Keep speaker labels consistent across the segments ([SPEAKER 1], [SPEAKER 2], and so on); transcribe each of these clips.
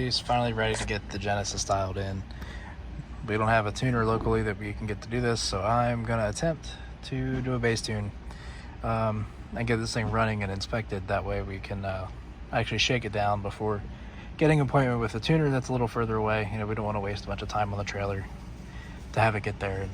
[SPEAKER 1] we're finally ready to get the Genesis dialed in. We don't have a tuner locally that we can get to do this, so I'm going to attempt to do a bass tune and get this thing running and inspected. That way we can actually shake it down before getting an appointment with a tuner that's a little further away. You know, we don't want to waste a bunch of time on the trailer to have it get there and,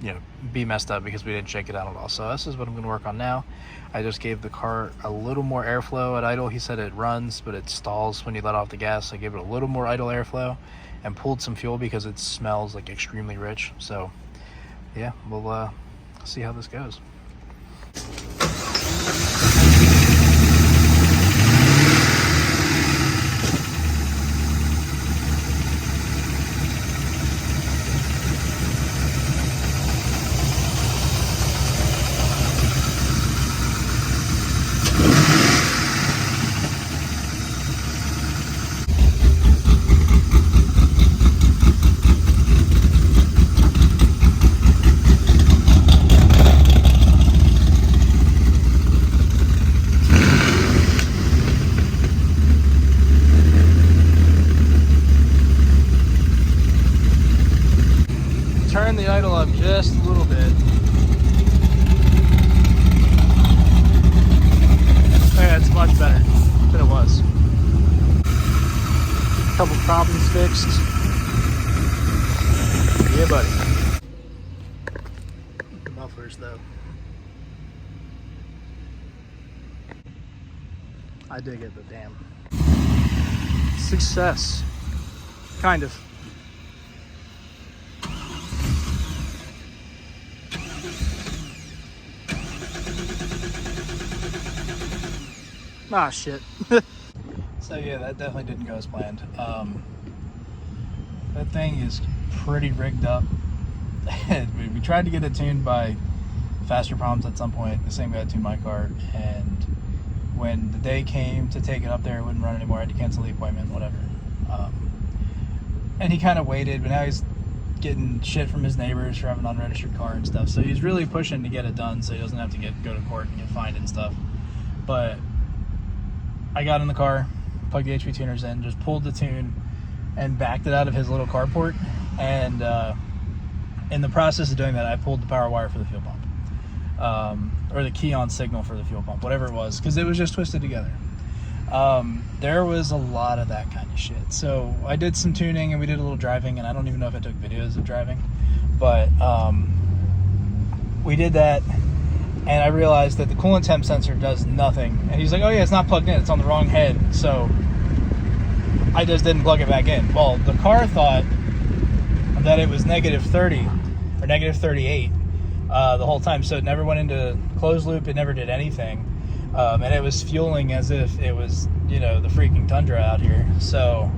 [SPEAKER 1] you know, be messed up because we didn't shake it down at all. So this is what I'm going to work on now. I just gave the car a little more airflow at idle. He said it runs, but it stalls when you let off the gas. I gave it a little more idle airflow and pulled some fuel because it smells like extremely rich. So yeah, we'll see how this goes. Turn the idle up just a little bit. Okay, it's much better than it was. A couple problems fixed. Yeah, buddy. The mufflers, though. I dig it, but damn. Success. Kind of. Ah, shit. So yeah, that definitely didn't go as planned. That thing is pretty rigged up. We tried to get it tuned by Faster Problems at some point. The same guy tuned my car, and when the day came to take it up there, it wouldn't run anymore. I had to cancel the appointment, whatever. And he kind of waited, but now he's getting shit from his neighbors for having an unregistered car and stuff. So he's really pushing to get it done so he doesn't have to go to court and get fined and stuff. But I got in the car, plugged the HP tuners in, just pulled the tune and backed it out of his little carport. And in the process of doing that, I pulled the power wire for the fuel pump, or the key on signal for the fuel pump, whatever it was, because it was just twisted together. There was a lot of that kind of shit. So I did some tuning and we did a little driving, and I don't even know if I took videos of driving, but we did that. And I realized that the coolant temp sensor does nothing. And he's like, oh yeah, it's not plugged in, it's on the wrong head. So I just didn't plug it back in. Well, the car thought that it was negative 30 or negative 38 the whole time. So it never went into closed loop, it never did anything. And it was fueling as if it was, you know, the freaking Tundra out here. So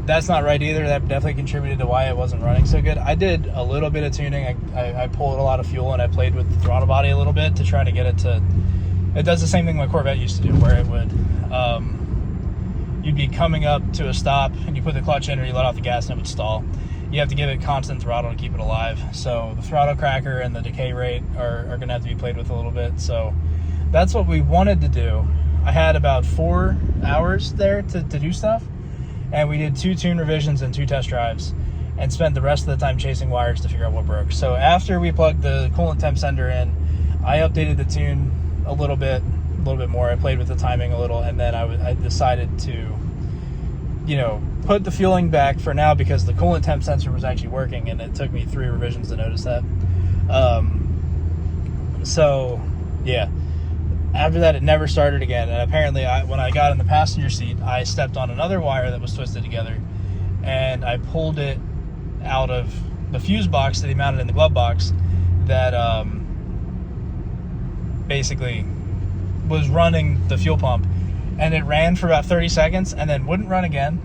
[SPEAKER 1] that's not right either. That definitely contributed to why it wasn't running so good. I did a little bit of tuning. I pulled a lot of fuel and I played with the throttle body a little bit to try to get it to... It does the same thing my Corvette used to do, where it would... you'd be coming up to a stop and you put the clutch in or you let off the gas and it would stall. You have to give it constant throttle to keep it alive. So the throttle cracker and the decay rate are going to have to be played with a little bit. So that's what we wanted to do. I had about 4 hours there to do stuff. And we did 2 tune revisions and 2 test drives and spent the rest of the time chasing wires to figure out what broke. So after we plugged the coolant temp sender in, I updated the tune a little bit more. I played with the timing a little, and then I decided to, you know, put the fueling back for now because the coolant temp sensor was actually working, and it took me 3 revisions to notice that. So yeah. After that, it never started again, and apparently when I got in the passenger seat, I stepped on another wire that was twisted together, and I pulled it out of the fuse box that he mounted in the glove box that basically was running the fuel pump, and it ran for about 30 seconds and then wouldn't run again,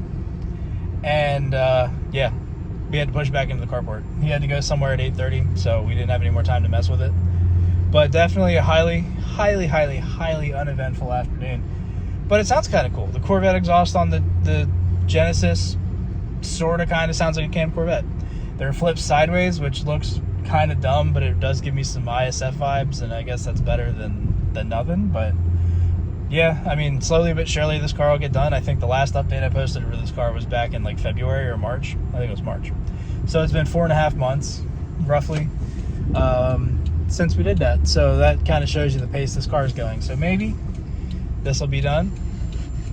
[SPEAKER 1] and yeah, we had to push back into the carport. He had to go somewhere at 8:30, so we didn't have any more time to mess with it. But definitely a highly uneventful afternoon. But it sounds kind of cool. The Corvette exhaust on the Genesis sort of kind of sounds like a Cam Corvette. They're flipped sideways, which looks kind of dumb, but it does give me some ISF vibes, and I guess that's better than nothing. But yeah, I mean, slowly but surely this car will get done. I think the last update I posted for this car was back in like February or March. I think it was March. So it's been 4.5 months, roughly, since we did that. So that kind of shows you the pace this car is going. So maybe this will be done,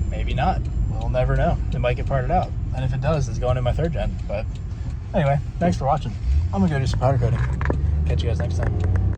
[SPEAKER 1] maybe not. We'll never know. It might get parted out. And if it does, it's going in my 3rd gen. But anyway, thanks for watching. I'm going to go do some powder coating. Catch you guys next time.